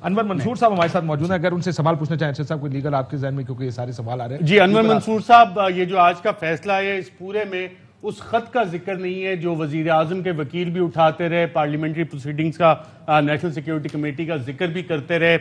انور منصور صاحب ہمارے ساتھ موجود ہیں, اگر ان سے سوال پوچھنا چاہیں ارشد صاحب, کوئی لیگل آپ کے ذہن میں, کیونکہ یہ سارے سوال آ رہے ہیں. جی انور منصور صاحب, یہ جو آج کا فیصلہ ہے اس پورے میں اس خط کا ذکر نہیں ہے جو وزیر اعظم کے وکیل بھی اٹھاتے رہے, پارلیمنٹری پروسیڈنگز کا, نیشنل سیکیورٹی کمیٹی کا ذکر بھی کرتے رہے,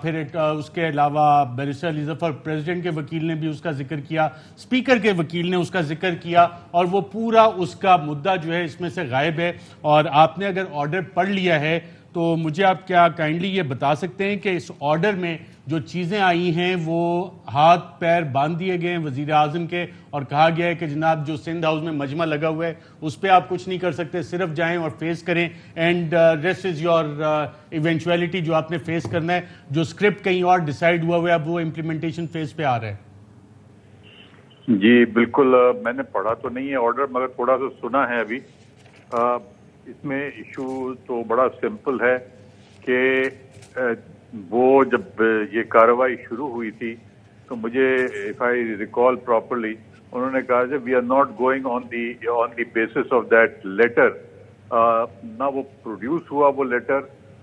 پھر اس کے علاوہ بیرسٹر علی ظفر پریزیڈنٹ کے وکیل نے بھی اس کا ذکر کیا, اسپیکر کے وکیل نے اس کا ذکر کیا, اور وہ پورا اس کا مدعا جو ہے اس میں سے غائب ہے. اور آپ نے اگر آرڈر پڑھ لیا ہے تو مجھے آپ کیا کائنڈلی یہ بتا سکتے ہیں کہ اس آرڈر میں جو چیزیں آئی ہیں وہ ہاتھ پیر باندھ دیے گئے ہیں وزیر اعظم کے, اور کہا گیا ہے کہ جناب جو سندھ ہاؤس میں مجمع لگا ہوا ہے اس پہ آپ کچھ نہیں کر سکتے, صرف جائیں اور فیس کریں, and rest is your eventuality, جو آپ نے فیس کرنا ہے, جو اسکرپٹ کہیں اور ڈیسائیڈ ہوا ہے اب وہ امپلیمنٹیشن فیز پہ آ رہا ہے. جی بالکل, میں نے پڑھا تو نہیں ہے آرڈر, مگر تھوڑا سا سنا ہے ابھی. اس میں ایشو تو بڑا سمپل ہے کہ وہ جب یہ کارروائی شروع ہوئی تھی تو مجھے اف آئی ریکال پراپرلی انہوں نے کہا کہ we are not going on the basis of that letter. نہ وہ پروڈیوس ہوا وہ لیٹر,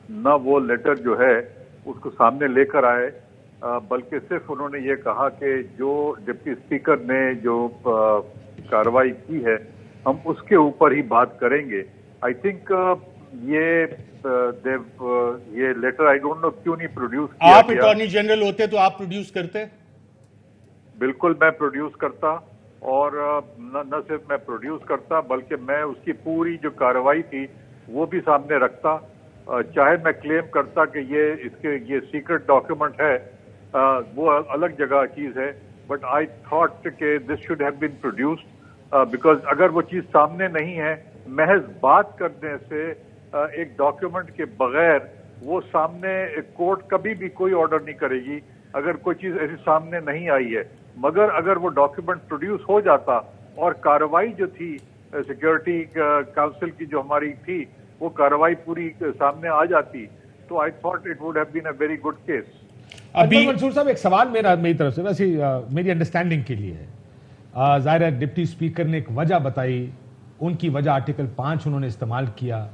نہ وہ لیٹر جو ہے اس کو سامنے لے کر آئے, بلکہ صرف انہوں نے یہ کہا کہ جو ڈپٹی اسپیکر نے جو کارروائی کی ہے ہم اس کے اوپر ہی بات کریں گے. آئی تھنک یہ لیٹر آئی ڈونٹ نو کیوں نہیں پروڈیوس کیا. آپ اٹارنی جنرل ہوتے تو آپ پروڈیوس کرتے؟ بالکل میں پروڈیوس کرتا, اور نہ صرف میں پروڈیوس کرتا بلکہ میں اس کی پوری جو کارروائی تھی وہ بھی سامنے رکھتا. چاہے میں کلیم کرتا کہ یہ سیکرٹ ڈاکیومنٹ ہے, وہ الگ جگہ چیز ہے, بٹ آئی تھاٹ کہ this should have been produced, because اگر وہ چیز سامنے نہیں ہے, محض بات کرنے سے ایک ڈاکیومنٹ کے بغیر وہ سامنے کورٹ کبھی بھی کوئی آرڈر نہیں کرے گی اگر کوئی چیز ایسی سامنے نہیں آئی ہے. مگر اگر وہ ڈاکیومنٹ پروڈیوس ہو جاتا اور کارروائی جو تھی سیکیورٹی کاؤنسل کی جو ہماری تھی وہ کارروائی پوری سامنے آ جاتی, تو I thought it would have been a very good case. ابھی منصور صاحب ایک سوال میری طرف سے, ویسے میری انڈرسٹینڈنگ کے لیے ہے. ظاہر ہے ڈپٹی اسپیکر نے ایک وجہ بتائی, ان کی وجہ آرٹیکل 5 انہوں نے استعمال کیا.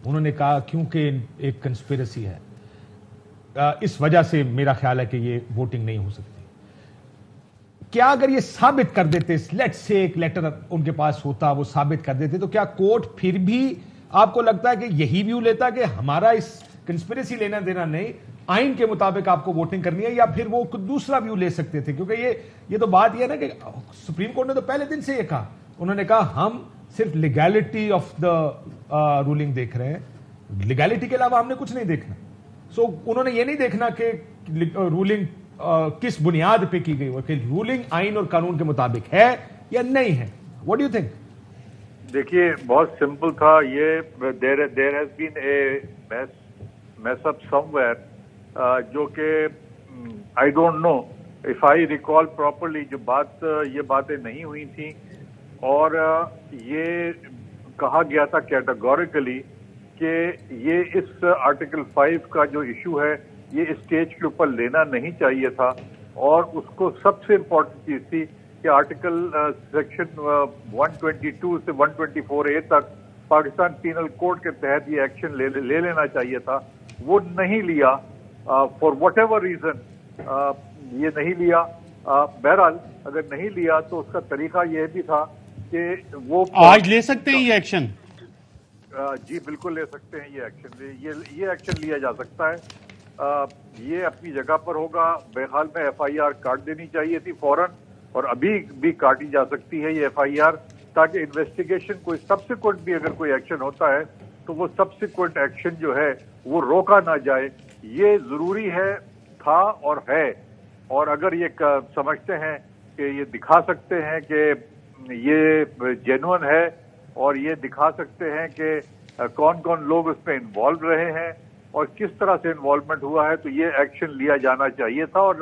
انہوں نے کہا کیونکہ ایک کنسپیرسی ہے, اس وجہ سے میرا خیال ہے کہ یہ ووٹنگ نہیں ہو سکتی. کیا اگر یہ ثابت کر دیتے, لیٹ سے ایک لیٹر ان کے پاس ہوتا, وہ ثابت کر دیتے, تو کیا کورٹ پھر بھی آپ کو لگتا ہے کہ یہی ویو لیتا کہ ہمارا اس کنسپیرسی لینا دینا نہیں, آئین کے مطابق آپ کو ووٹنگ کرنی ہے, یا پھر وہ دوسرا ویو لے سکتے تھے؟ کیونکہ یہ تو بات یہ ہے نا کہ سپریم کورٹ نے تو پہلے دن سے یہ کہا, انہوں نے کہا ہم صرف لیگیلٹی آف دا رولنگ دیکھ رہے ہیں, لیگیلٹی کے علاوہ ہم نے کچھ نہیں دیکھنا. سو انہوں نے یہ نہیں دیکھنا کہ رولنگ کس بنیاد پہ کی گئی, وہ کہ رولنگ آئین اور قانون کے مطابق ہے یا نہیں ہے. What do you think? دیکھیے بہت سمپل تھا یہ, there has been a mess up somewhere, جو کہ I don't know if I recall properly جو یہ باتیں نہیں ہوئی تھیں, اور یہ کہا گیا تھا کیٹیگوریکلی کہ یہ اس آرٹیکل 5 کا جو ایشو ہے یہ اسٹیج کے اوپر لینا نہیں چاہیے تھا. اور اس کو سب سے امپورٹنٹ چیز تھی کہ آرٹیکل سیکشن 122 سے 124A تک پاکستان پینل کوڈ کے تحت یہ ایکشن لے لینا چاہیے تھا, وہ نہیں لیا. فار واٹ ایور ریزن یہ نہیں لیا. بہرحال اگر نہیں لیا تو اس کا طریقہ یہ بھی تھا کہ وہ آج لے سکتے ہیں یہ ایکشن. جی بالکل لے سکتے ہیں یہ ایکشن, یہ ایکشن لیا جا سکتا ہے. یہ اپنی جگہ پر ہوگا. میرے خیال میں ایف آئی آر کاٹ دینی چاہیے تھی فوراً, اور ابھی بھی کاٹی جا سکتی ہے یہ ایف آئی آر, تاکہ انویسٹیگیشن کوئی سبسیکوینٹ بھی اگر کوئی ایکشن ہوتا ہے تو وہ سبسیکوینٹ ایکشن جو ہے وہ روکا نہ جائے. یہ ضروری ہے, تھا اور ہے. اور اگر یہ سمجھتے ہیں کہ یہ دکھا سکتے ہیں کہ یہ جینون ہے, اور یہ دکھا سکتے ہیں کہ کون کون لوگ اس میں انوالو رہے ہیں اور کس طرح سے انوالومنٹ ہوا ہے, تو یہ ایکشن لیا جانا چاہیے تھا, اور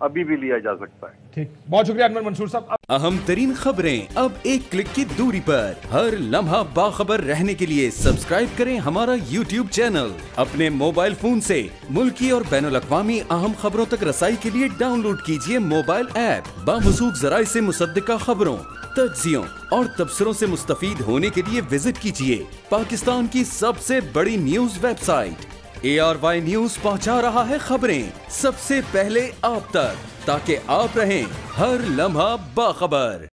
ابھی بھی لیا جا سکتا ہے. ٹھیک, بہت شکریہ انور منصور صاحب. اہم ترین خبریں اب ایک کلک کی دوری پر, ہر لمحہ باخبر رہنے کے لیے سبسکرائب کریں ہمارا YouTube چینل. اپنے موبائل فون سے ملکی اور بین الاقوامی اہم خبروں تک رسائی کے لیے ڈاؤن لوڈ کیجیے موبائل ایپ. باموثوق ذرائع سے مصدقہ خبروں, تجزیوں اور تبصروں سے مستفید ہونے کے لیے وزٹ کیجیے پاکستان کی سب سے بڑی news website ARY news پہنچا رہا ہے خبریں سب سے پہلے آپ تک، تاکہ آپ رہیں ہر لمحہ باخبر۔